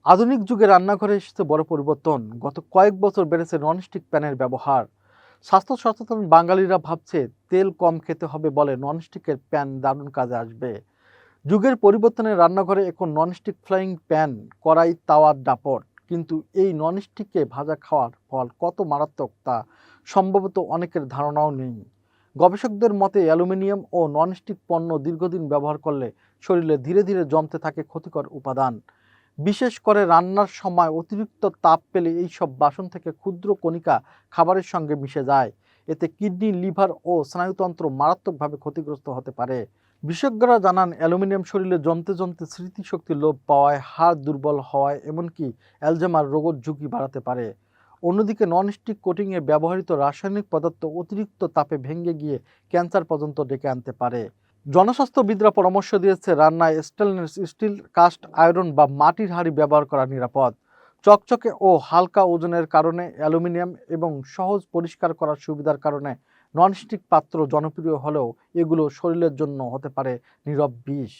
আধুনিক যুগে রান্নাঘরে এসেছে বড় পরিবর্তন। গত কয়েক বছর বেড়েছে ননস্টিক প্যানের ব্যবহার। স্বাস্থ্য সচেতন বাঙালিরা ভাবছে তেল কম খেতে হবে বলে ননস্টিকের প্যান দারুণ কাজে আসবে। যুগের পরিবর্তনে রান্নাঘরে এখন ননস্টিক ফ্লাইং প্যান, কড়াই, তাওয়ার দাপট। কিন্তু এই ননস্টিকে ভাজা খাওয়ার ফল কত মারাত্মক তা সম্ভবত অনেকের ধারণাও নেই। গবেষকদের মতে অ্যালুমিনিয়াম ও ননস্টিক পণ্য দীর্ঘদিন ব্যবহার করলে শরীরে ধীরে ধীরে জমতে থাকে ক্ষতিকর উপাদান। বিশেষ করে রান্নার সময় অতিরিক্ত তাপ পেলে এইসব বাসন থেকে ক্ষুদ্র কণিকা খাবারের সঙ্গে মিশে যায়। এতে কিডনি, লিভার ও স্নায়ুতন্ত্র মারাত্মকভাবে ক্ষতিগ্রস্ত হতে পারে। বিশেষজ্ঞরা জানান অ্যালুমিনিয়াম শরীরে জমতে জমতে স্মৃতিশক্তি লোপ পাওয়ায়, হাড় দুর্বল হওয়ায়, এমনকি অ্যালজাইমার রোগের ঝুঁকি বাড়াতে পারে। অন্যদিকে ননস্টিক কোটিংয়ে ব্যবহৃত রাসায়নিক পদার্থ অতিরিক্ত তাপে ভেঙে গিয়ে ক্যান্সার পর্যন্ত ডেকে আনতে পারে। জনস্বাস্থ্যবিদরা পরামর্শ দিয়েছে রান্নায় স্টেনলেস স্টিল, কাস্ট আয়রন বা মাটির হাঁড়ি ব্যবহার করা নিরাপদ। চকচকে ও হালকা ওজনের কারণে অ্যালুমিনিয়াম এবং সহজ পরিষ্কার করার সুবিধার কারণে ননস্টিক পাত্র জনপ্রিয় হলেও এগুলো শরীরের জন্য হতে পারে নীরব বিষ।